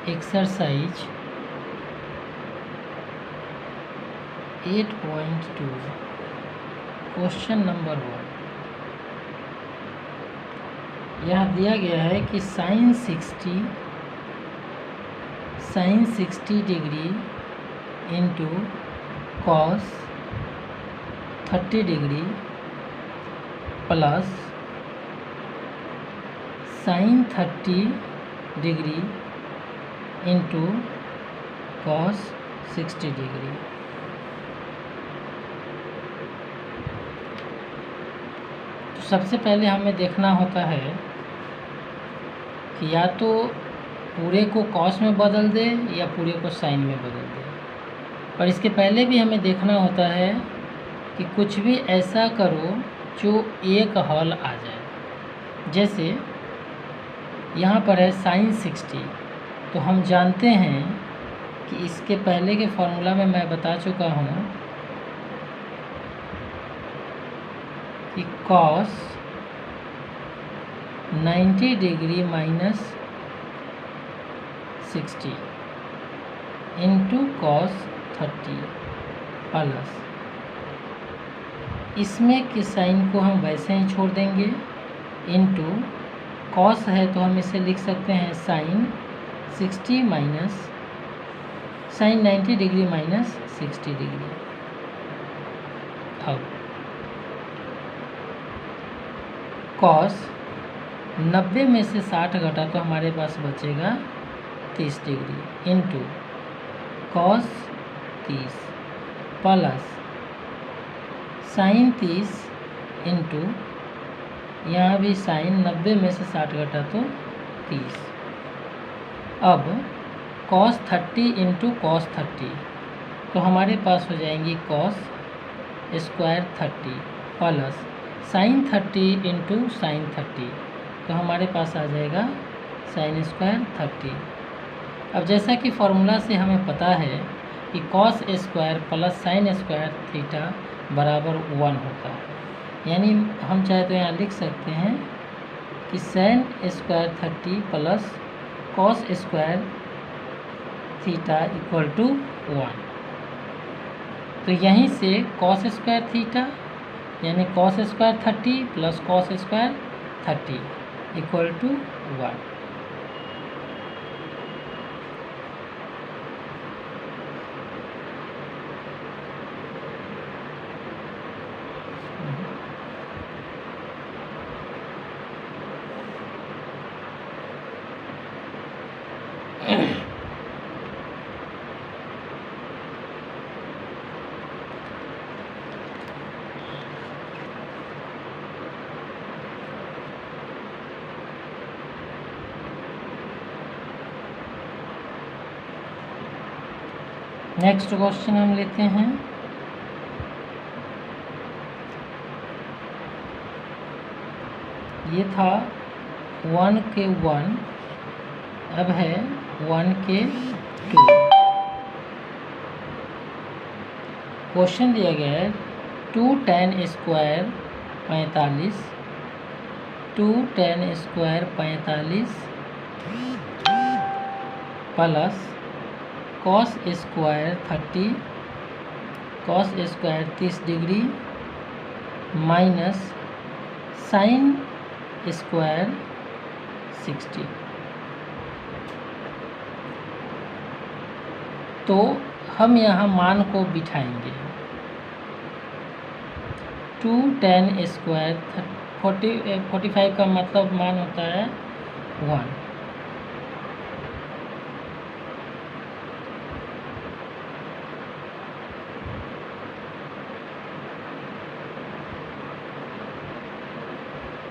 Exercise 8.2 question number 1। यह दिया गया है कि sine 60 degree into cos 30 degree plus sine 30 degree into cos 60 degree. तो सबसे पहले हमें देखना होता है कि या तो पूरे को कॉस में बदल दे या पूरे को साइन में बदल दे। पर इसके पहले भी हमें देखना होता है कि कुछ भी ऐसा करो जो एक हल आ जाए। जैसे यहाँ पर है साइन 60, तो हम जानते हैं कि इसके पहले के फॉर्मूला में मैं बता चुका हूँ कि cos 90 degree minus 60 into cos 30 plus इसमें के साइन को हम वैसे ही छोड़ देंगे इंटू कॉस है तो हम इसे लिख सकते हैं sine 60 minus sine 90 degree minus 60 degree. अब कॉस 90 में से 60 घटा तो हमारे पास बचेगा 30 degree into cos 30 plus sine 30 into यहाँ भी साइन 90 में से 60 घटा तो 30। अब कॉस 30 इंटू कॉस 30 तो हमारे पास हो जाएंगी cos square 30 plus sine 30 into sine 30 तो हमारे पास आ जाएगा साइन स्क्वायर 30। अब जैसा कि फॉर्मूला से हमें पता है कि cos square plus sine square theta बराबर 1 होता है, यानी हम चाहे तो यहाँ लिख सकते हैं कि sine square 30 plus cos square theta equal to 1। तो यहीं से कॉस स्क्वायर थीटा यानी cos square 30 plus cos square 30 equal to 1। Next question हम लेते हैं। ये था 1 के 1, अब है 1 के 2। क्वेश्चन दिया गया है 2 tan square 45 2 tan square 45 plus cos square 30 cos square 30 degree minus sine square 60। तो हम यहाँ मान को बिठाएंगे। 2 tan स्क्वायर 45 का मतलब मान होता है 1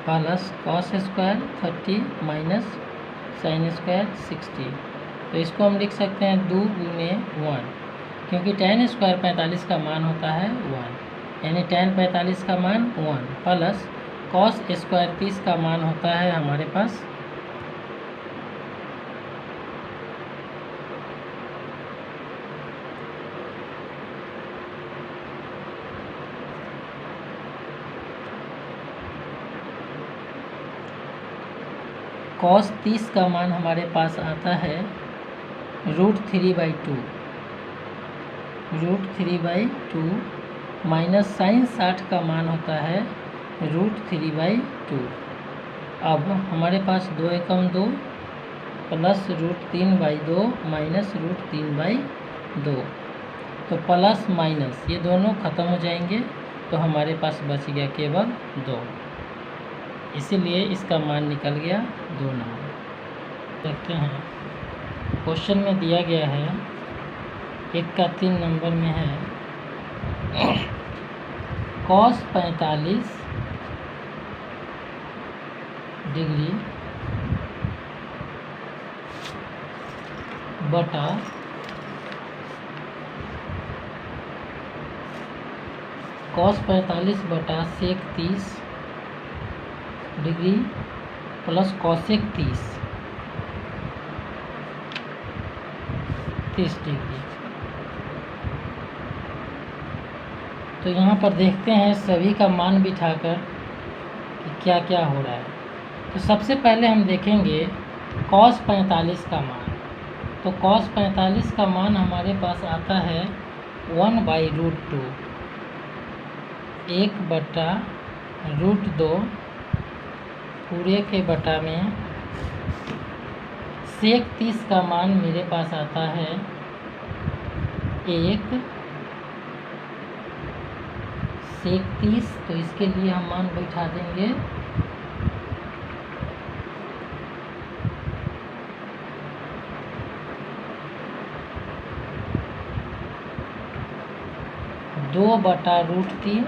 plus cos square 30 minus sine square 60। तो इसको हम लिख सकते हैं 2 गुने 1, क्योंकि tan स्क्वायर 45 का मान होता है 1, यानी tan 45 का मान 1 प्लस कॉस स्क्वायर 30 का मान होता है हमारे पास कॉस 30 का मान हमारे पास आता है √3/2 √3/2 माइनस साइन 60 का मान होता है √3/2। अब हमारे पास 2 एकम 2 प्लस √3/2 माइनस √3/2, तो प्लस माइनस ये दोनों ख़त्म हो जाएंगे, तो हमारे पास बच गया केवल 2, इसीलिए इसका मान निकल गया 2 नंबर। देखते हैं क्वेश्चन में दिया गया है 1 का 3 नंबर में है cos 45 डिग्री बटा cos 45 बटा sec 30 degree plus cosec 30 degree. तो यहाँ पर देखते हैं सभी का मान बिठाकर कि क्या क्या हो रहा है। तो सबसे पहले हम देखेंगे cos 45 का मान। तो cos 45 का मान हमारे पास आता है 1/√2, 1/√2 पूरे के बटा में sec 30 का मान मेरे पास आता है 1 sec 30, तो इसके लिए हम मान बैठा देंगे 2/√3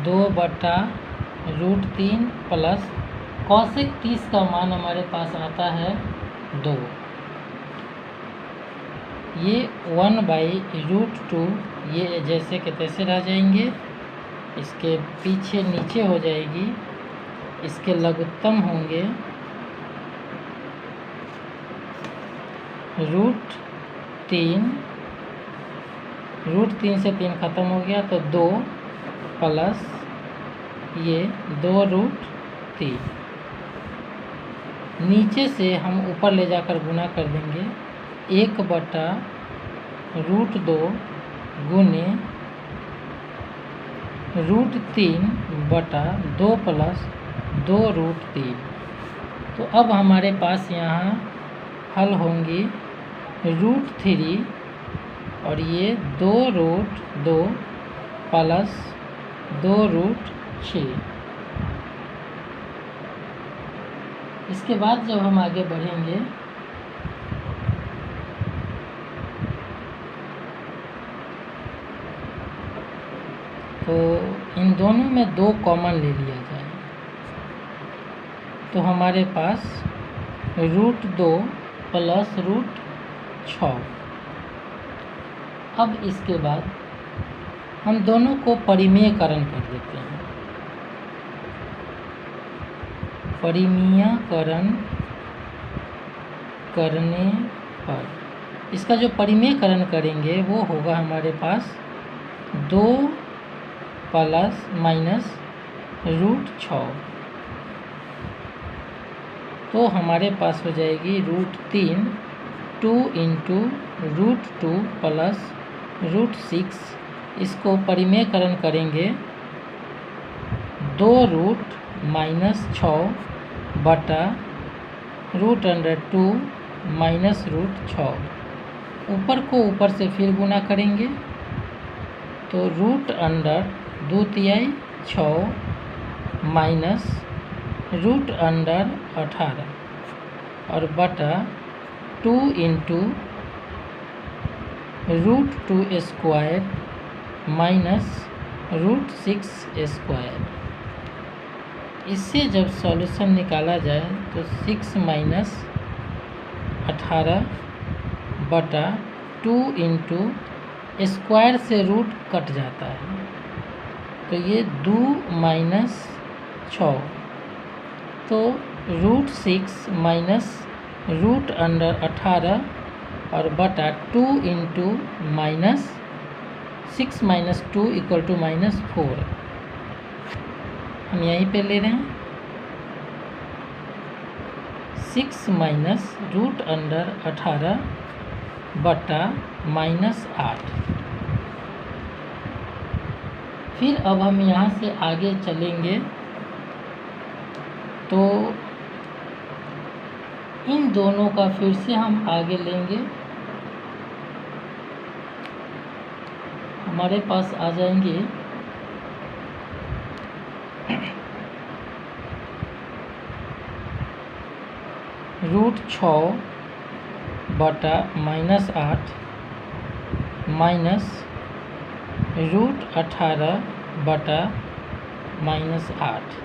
2/√3 प्लस cosec 30 का मान हमारे पास आता है 2। ये 1/√2 ये जैसे के तैसे रह जाएंगे, इसके पीछे नीचे हो जाएगी, इसके लघुत्तम होंगे √3 से 3 ख़त्म हो गया, तो 2 प्लस ये 2√3, नीचे से हम ऊपर ले जाकर गुना कर देंगे 1/√2 गुने √3/2 प्लस 2√3। तो अब हमारे पास यहाँ हल होंगी √3 और ये 2√2 प्लस 2√6। इसके बाद जब हम आगे बढ़ेंगे तो इन दोनों में 2 कॉमन ले लिया जाए, तो हमारे पास √2 प्लस √6। अब इसके बाद हम दोनों को परिमेयकरण कर देते हैं। परिमेयकरण करने पर इसका जो परिमेयकरण करेंगे वो होगा हमारे पास 2 प्लस माइनस √6, तो हमारे पास हो जाएगी √3 2 × √2 प्लस √6। इसको परिमेयकरण करेंगे 2√-6 बटा √2 माइनस √6। ऊपर को ऊपर से फिर गुना करेंगे तो √2 6 माइनस √18 और बटा 2 × √2² माइनस √6²। इससे जब सॉल्यूशन निकाला जाए तो 6 माइनस 18 बटा 2 × स्क्वायर से रूट कट जाता है, तो ये 2 माइनस 6, तो √6 माइनस √18 और बटा 2 × माइनस 6 माइनस 2 इक्वल टू -4। हम यहीं पे ले रहे हैं 6 माइनस रूट अंडर 18 बटा -8। फिर अब हम यहाँ से आगे चलेंगे तो इन दोनों का फिर से हम आगे लेंगे। हमारे पास आ जाएंगे √6 बटा -8 माइनस √18 बटा -8।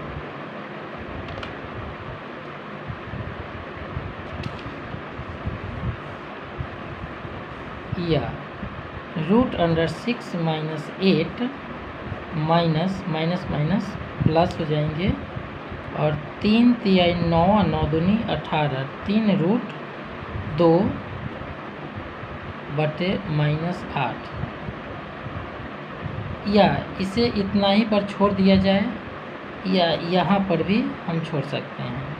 या √6 minus 8 minus minus minus plus हो जाएंगे और 3 तिहाई 9 9 दूनी 18 3√2 बटे -8। या इसे इतना ही पर छोड़ दिया जाए या यहाँ पर भी हम छोड़ सकते हैं,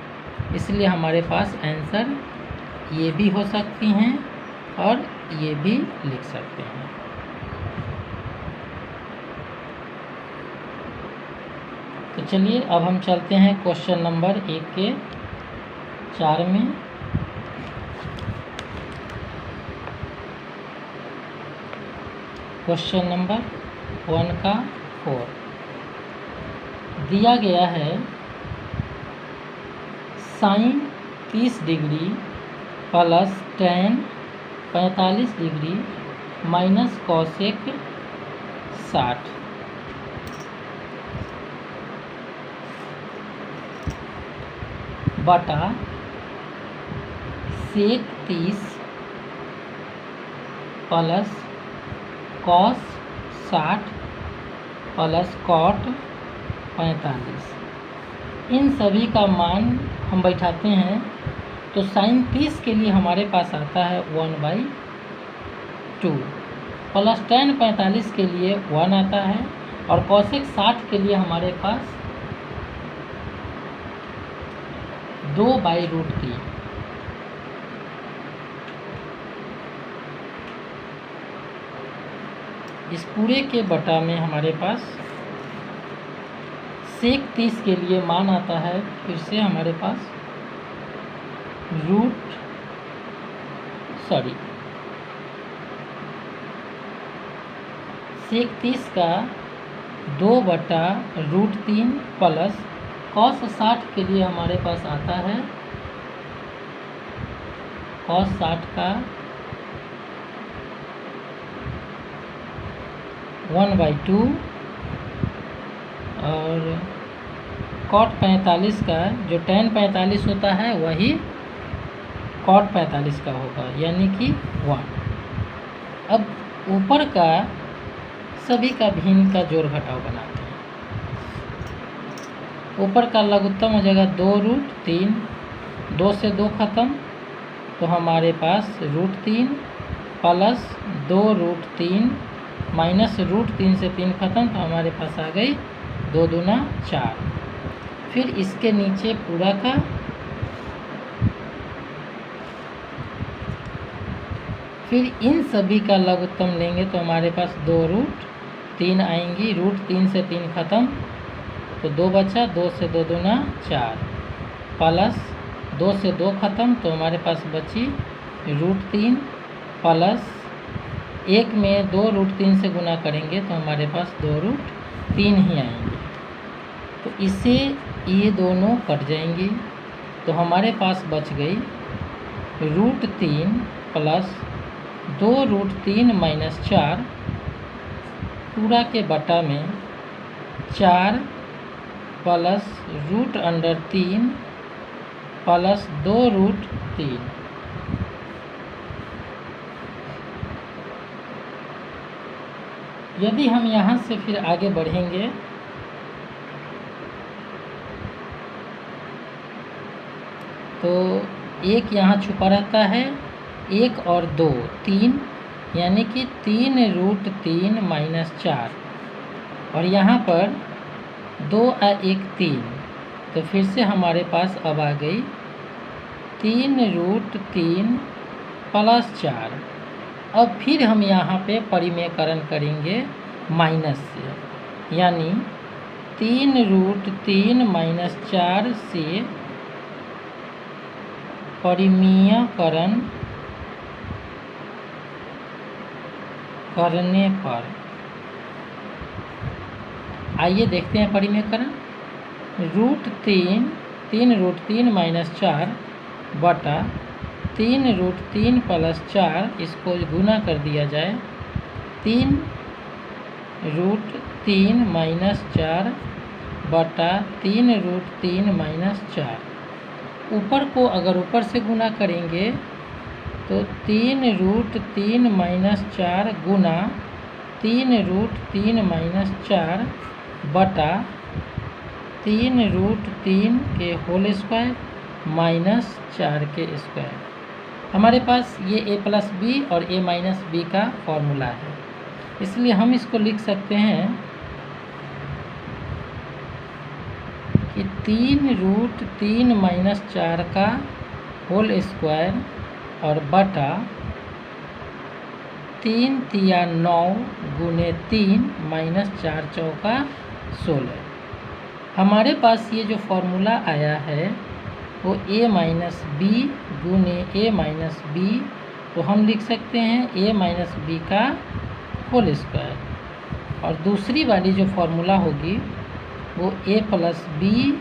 इसलिए हमारे पास आंसर ये भी हो सकती हैं और ये भी लिख सकते हैं। तो चलिए अब हम चलते हैं क्वेश्चन नंबर 1 के 4 में। क्वेश्चन नंबर 1 का 4 दिया गया है। Sine 30 degree plus tan 45 degree minus cosec 60 बटा sec 30 plus cos 60 plus cot 45। इन सभी का मान हम बैठाते हैं तो साइन 30 के लिए हमारे पास आता है 1/2 प्लस tan 45 के लिए 1 आता है और कॉसेक 60 के लिए हमारे पास 2/√3। इस पूरे के बटा में हमारे पास सेक 30 के लिए मान आता है फिर से हमारे पास सेक 30 का 2/√3 प्लस कॉस 60 के लिए हमारे पास आता है कॉस 60 का 1/2 और कॉट 45 का जो tan 45 होता है वही कॉट 45 का होगा यानी कि 1। अब ऊपर का सभी का भिन्न का जोड़ घटाव बनाते हैं। ऊपर का लघुत्तम हो जाएगा 2√3, 2 से 2 खत्म तो हमारे पास √3 प्लस 2√3 माइनस √3 से 3 खत्म तो हमारे पास आ गई 2 दूना 4। फिर इसके नीचे पूरा का फिर इन सभी का लघुत्तम लेंगे तो हमारे पास 2√3 आएंगी। √3 से 3 खत्म तो 2 बचा, 2 से 2 दूना 4 प्लस 2 से 2 खत्म तो हमारे पास बची √3 प्लस 1 में 2√3 से गुना करेंगे तो हमारे पास 2√3 ही आएंगे। तो इससे ये दोनों कट जाएंगी तो हमारे पास बच गई √3 प्लस 2√3 माइनस 4 पूरा के बटा में 4 प्लस √3 प्लस 2√3। यदि हम यहाँ से फिर आगे बढ़ेंगे तो 1 यहाँ छुपा रहता है, 1 और 2 3 यानी कि 3√3 माइनस 4 और यहाँ पर 2 और 1 3 तो फिर से हमारे पास अब आ गई 3√3 प्लस 4। अब फिर हम यहाँ पे परिमेयकरण करेंगे माइनस से, यानी 3√3 माइनस 4 से परिमेयकरण करने पर आइए देखते हैं परिमेयकरण। √3 माइनस 4 बटा 3√3 प्लस 4, इसको गुना कर दिया जाए। 3√3 माइनस 4 बटा 3√3 माइनस 4। ऊपर को अगर ऊपर से गुना करेंगे तो 3√3 माइनस 4 गुना 3√3 माइनस 4 बटा 3√3 के होल स्क्वायर माइनस 4 के स्क्वायर। हमारे पास ये a प्लस बी और a माइनस बी का फॉर्मूला है, इसलिए हम इसको लिख सकते हैं कि 3√3 माइनस 4 का होल स्क्वायर और बटा 3 तिया 9 गुने 3 माइनस 4 चौका 16। हमारे पास ये जो फॉर्मूला आया है वो a माइनस बी गुने a माइनस बी, तो हम लिख सकते हैं a माइनस बी का होल स्क्वायर। और दूसरी वाली जो फॉर्मूला होगी वो a प्लस बी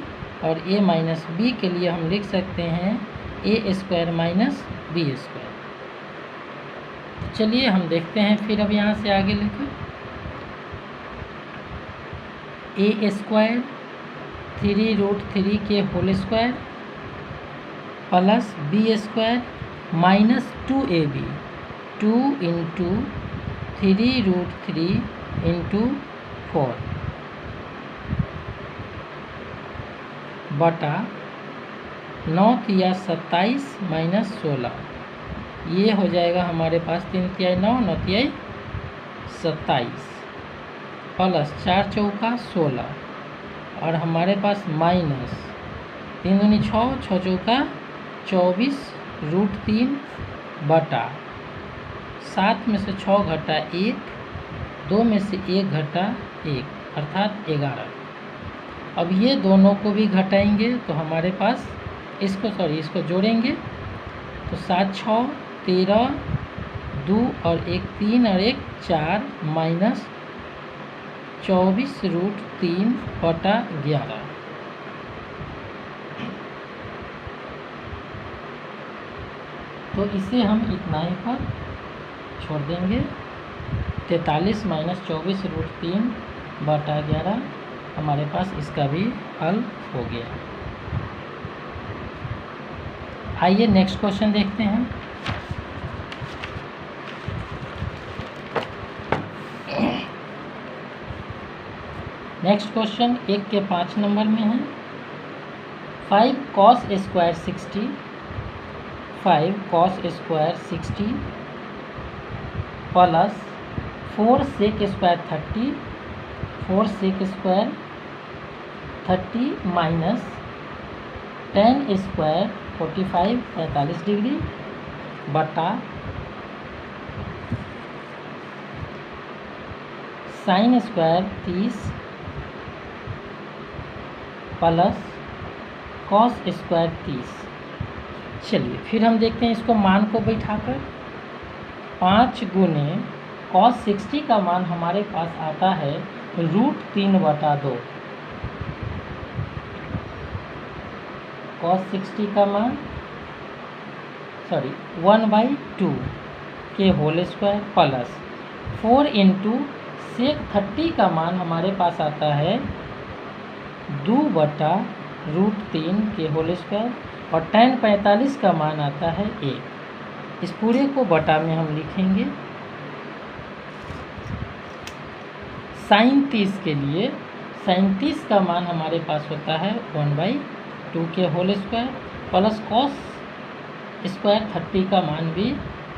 और a माइनस बी के लिए हम लिख सकते हैं a square minus B square. चलिए हम देखते हैं फिर अब यहाँ से आगे लिखें। a स्क्वायर 3√3 के whole square plus B square minus 2ab 2 into 3√3 into 4 बटा 9 तिया 27 माइनस 16। ये हो जाएगा हमारे पास 3 तिया 9 9 तिया 27 प्लस 4 चौका 16, और हमारे पास माइनस 3 दूनी 6 6 चौका 24√3 बटा 7 में से 6 घटा 1, 2 में से 1 घटा 1 अर्थात 11। अब ये दोनों को भी घटाएंगे तो हमारे पास इसको जोड़ेंगे तो 7 6 13, 2 और 1 3 और 1 4 माइनस 24√3 बटा 11। तो इसे हम इतना ही पर छोड़ देंगे। 43 माइनस 24√3 बटा 11 हमारे पास इसका भी हल हो गया। आइए नेक्स्ट क्वेश्चन देखते हैं। नेक्स्ट क्वेश्चन 1 के 5 नंबर में है। 5 cos square 60 5 cos square 60 plus 4 sec square 30 4 sec square 30 minus 10 square 45 45 degree बटा sine square 30 plus cos square 30। चलिए फिर हम देखते हैं इसको मान को बैठाकर। 5 गुने कॉस 60 का मान हमारे पास आता है √3 बटा 2। कॉस 60 का मान 1/2 के whole square plus 4 into sec 30 का मान हमारे पास आता है 2 बटा √3 के होल स्क्वायर, और tan 45 का मान आता है 1। इस पूरे को बटा में हम लिखेंगे। साइन 30 के लिए साइन 30 का मान हमारे पास होता है 1/2 के whole square plus cos square 30 का मान भी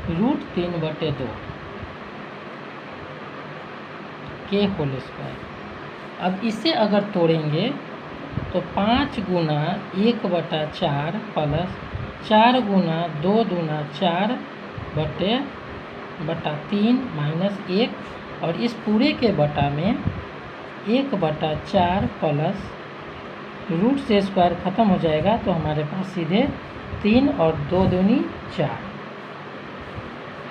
√3/2 के होल स्क्वायर। अब इसे अगर तोड़ेंगे तो 5 गुना 1/4 प्लस 4 गुना 2 दूना 4 बटा 3 माइनस 1 और इस पूरे के बटा में 1/4 प्लस रूट से स्क्वायर ख़त्म हो जाएगा तो हमारे पास सीधे 3 और 2 दूनी 4।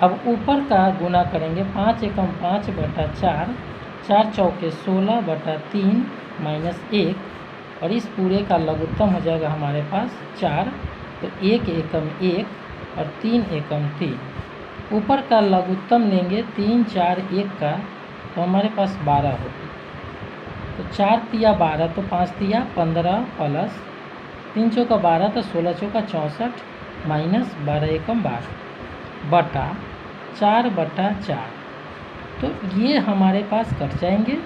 अब ऊपर का गुना करेंगे 5 एकम 5/4, 4 चौके 16/3 माइनस 1 और इस पूरे का लघुत्तम हो जाएगा हमारे पास 4, तो 1 एकम 1 और 3 एकम 3। ऊपर का लघुत्तम लेंगे 3 4 1 का तो हमारे पास 12 होगी। तो 4 तिया 12 तो 5 तिया 15 प्लस 3 चौका 12 तो 16 चौका 64 माइनस 12 एकम 12 बटा 4/4। तो ये हमारे पास कट जाएंगे।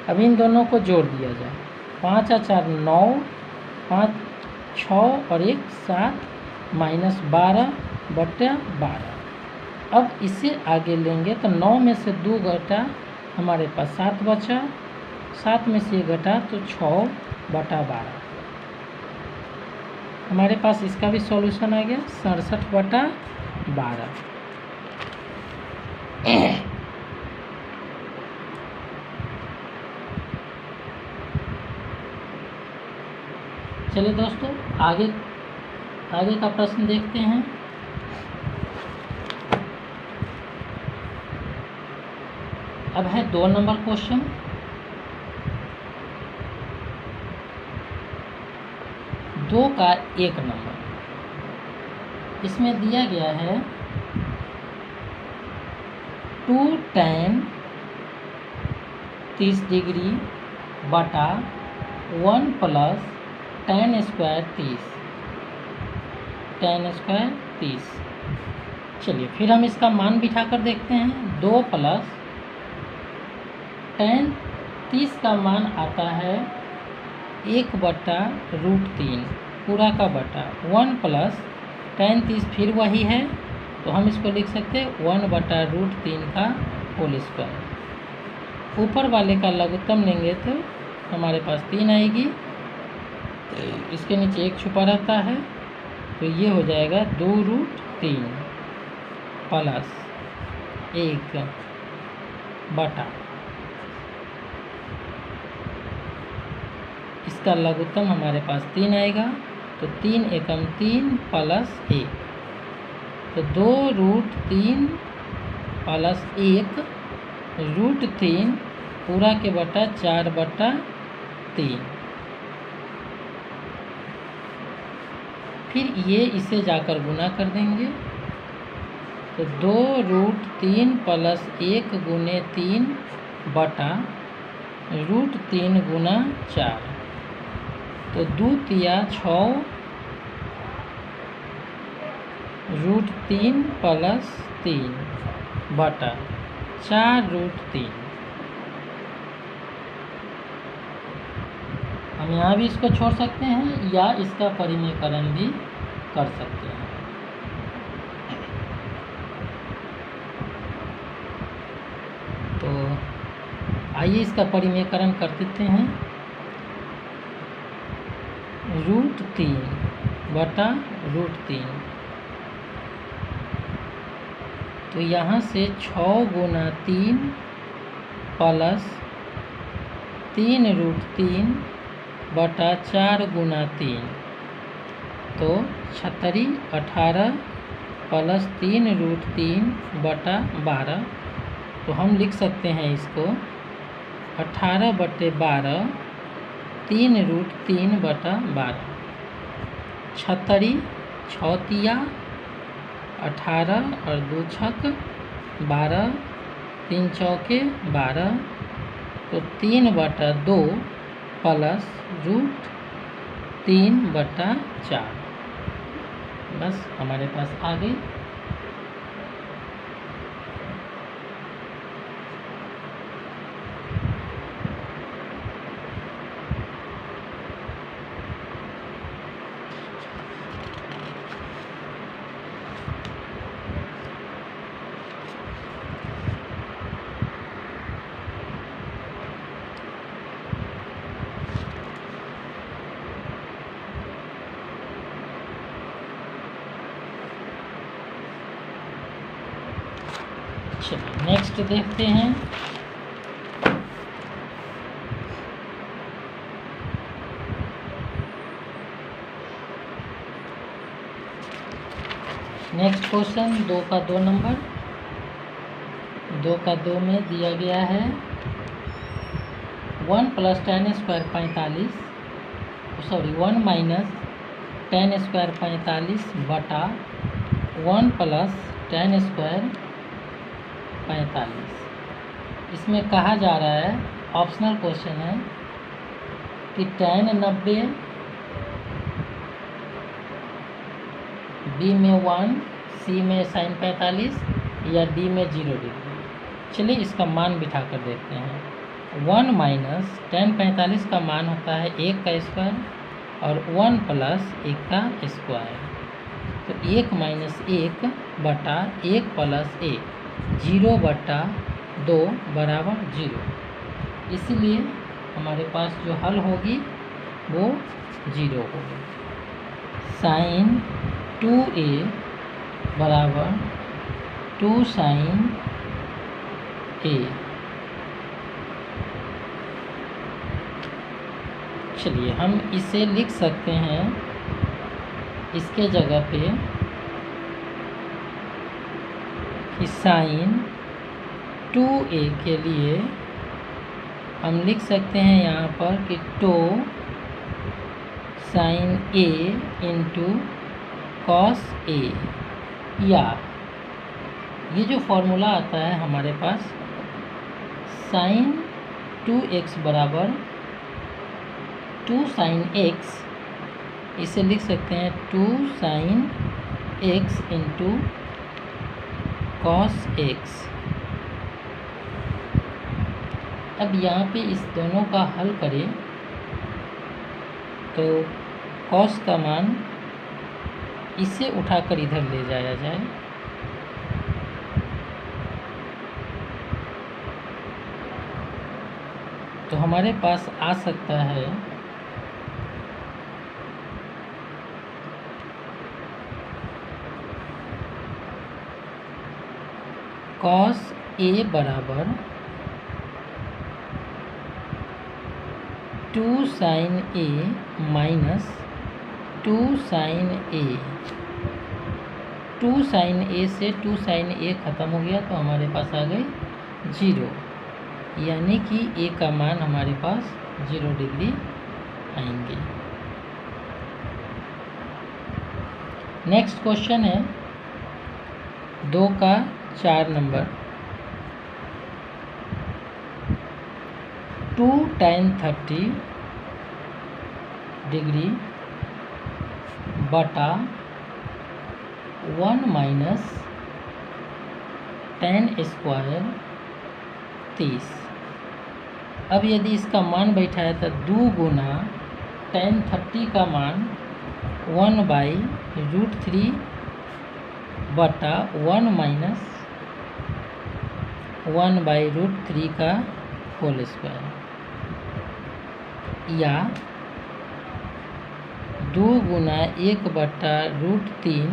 अब इन दोनों को जोड़ दिया जाए, 5 और 4 9, 5 6 और 1 7 माइनस 12/12। अब इसे आगे लेंगे तो 9 में से 2 घटा हमारे पास 7 बचा, 7 में से 1 घटा तो 6/12। हमारे पास इसका भी सॉल्यूशन आ गया 67/12। चलिए दोस्तों आगे का प्रश्न देखते हैं। अब है 2 नंबर क्वेश्चन। दो का 1 नंबर इसमें दिया गया है 2 tan 30 डिग्री बटा 1 plus tan square 30, tan square 30। चलिए फिर हम इसका मान बिठा कर देखते हैं। 2 प्लस tan 30 का मान आता है 1/√3 पूरा का बटा 1 प्लस tan 30 फिर वही है तो हम इसको लिख सकते हैं 1/√3 का होल स्क्वायर। ऊपर वाले का लघुत्तम लेंगे तो हमारे पास 3 आएगी, इसके नीचे 1 छुपा रहता है तो ये हो जाएगा 2√3 प्लस 1 बटा इसका लघुत्तम हमारे पास 3 आएगा तो 3 एकम 3 प्लस 1 तो 2√3 प्लस 1√3 पूरा के बटा 4/3। फिर ये इसे जाकर गुना कर देंगे तो 2√3 प्लस 1 गुने 3 बटा √3 गुना 4 तो 2 तिया 6 √3 प्लस 3 बटा 4√3। हम यहाँ भी इसको छोड़ सकते हैं या इसका परिमेयकरण भी कर सकते हैं। तो आइए इसका परिमेयकरण कर देते हैं। √3 बटा √3 तो यहाँ से 6 गुना 3 प्लस 3√3 बटा 4 गुना 3 तो 36 18 प्लस 3√3 बटा 12 तो हम लिख सकते हैं इसको 18/12 3√3 बटा 12। 36 6 तिया 18 और 2 छक 12 3 चौके 12 तो 3/2 प्लस √3/4 बस हमारे पास आ गई। चलिए नेक्स्ट देखते हैं। नेक्स्ट क्वेश्चन 2 का 2 नंबर, 2 का 2 में दिया गया है 1 + tan² 45, सॉरी 1 - tan² 45 बटा 1 + tan² 45। इसमें कहा जा रहा है, ऑप्शनल क्वेश्चन है कि tan 90, बी में 1, सी में sin 45 या डी में 0 डिग्री। चलिए इसका मान बिठा कर देखते हैं। 1 - tan 45 का मान होता है 1 का स्क्वायर और 1 + 1 का स्क्वायर, तो 1 - 1 बटा 1 + 1, 0/2 बराबर 0। इसलिए हमारे पास जो हल होगी वो 0 होगी। sin 2a बराबर 2 sin a। चलिए हम इसे लिख सकते हैं, इसके जगह पे कि sin 2a के लिए हम लिख सकते हैं यहाँ पर कि 2 sin a × cos a, या ये जो फॉर्मूला आता है हमारे पास sin 2x बराबर 2 sin x, इसे लिख सकते हैं 2 sin x × cos x। अब यहाँ पे इस दोनों का हल करें तो cos का मान इसे उठाकर इधर ले जाया जाए, तो हमारे पास आ सकता है cos a बराबर 2 sin a minus 2 sin a। 2 sin a से 2 sin a ख़त्म हो गया तो हमारे पास आ गए 0, यानी कि a का मान हमारे पास 0 डिग्री आएंगे। नेक्स्ट क्वेश्चन है 2 का 4 नंबर, 2 tan 30 डिग्री बटा 1 - tan² 30। अब यदि इसका मान बैठाए तो 2 गुना tan 30 का मान 1/√3 बटा 1 - 1/√3 का होल स्क्वायर, या 2 गुना 1/√3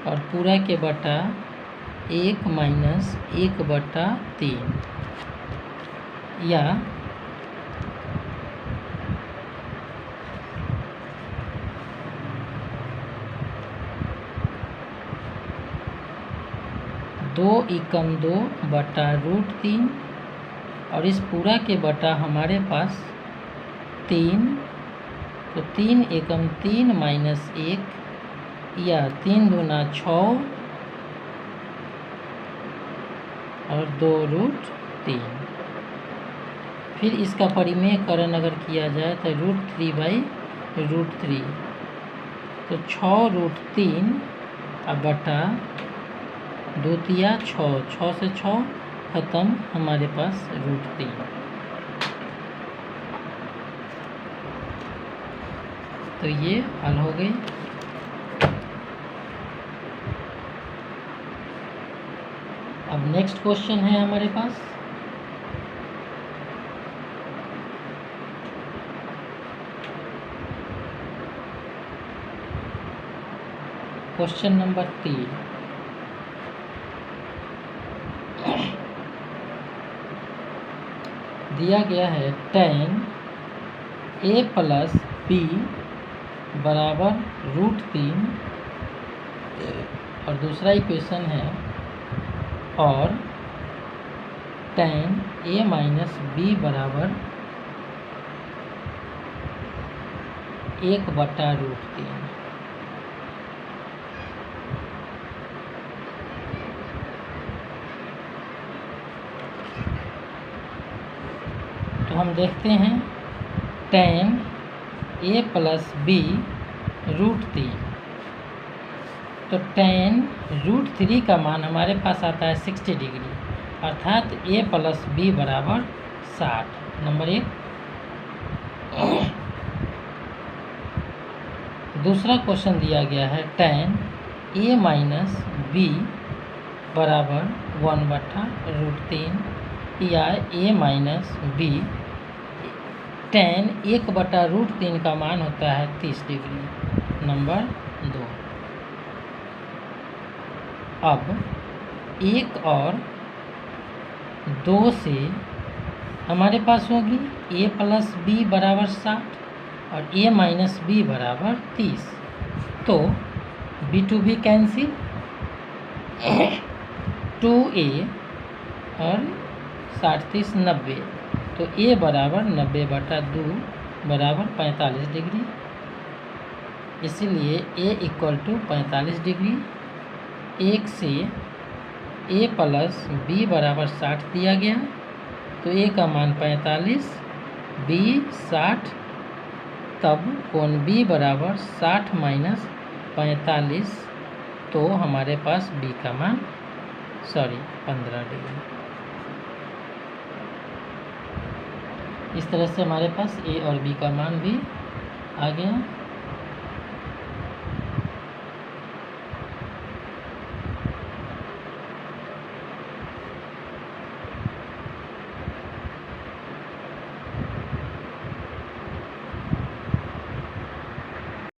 और पूरा के बटा 1 - 1/3, या 2 × 2/√3 और इस पूरा के बटा हमारे पास 3, तो 3 × 3 - 1, या 3 दूना 6 और 2√3। फिर इसका परिमेयकरण अगर किया जाए तो √3/√3, तो 6√3 अब बटा 2 तिया 6, 6 से 6 ख़त्म, हमारे पास √3। तो ये हल हो गई। अब नेक्स्ट क्वेश्चन है हमारे पास क्वेश्चन नंबर 3। दिया गया है tan a प्लस b बराबर √3 और दूसरा इक्वेशन है और tan a माइनस b बराबर 1/√3। तो हम देखते हैं tan a प्लस b √3। तो tan √3 का मान हमारे पास आता है 60 डिग्री, अर्थात a प्लस b बराबर 60। नंबर 1। दूसरा क्वेश्चन दिया गया है tan a माइनस b बराबर 1/√3 या a माइनस b। tan 1/√3 का मान होता है 30 डिग्री। नंबर 2। अब 1 और 2 से हमारे पास होगी a प्लस b बराबर 60 और a माइनस b बराबर 30। तो b to b cancel, 2a और 60 30 90। तो a बराबर 90/2 बराबर 45 डिग्री। इसीलिए a इक्वल टू 45 डिग्री। 1 से a प्लस b बराबर 60 दिया गया, तो a का मान 45, b 60, तब कोण b बराबर 60 माइनस 45। तो हमारे पास b का मान 15 डिग्री। इस तरह से हमारे पास a और b का मान भी आ गया।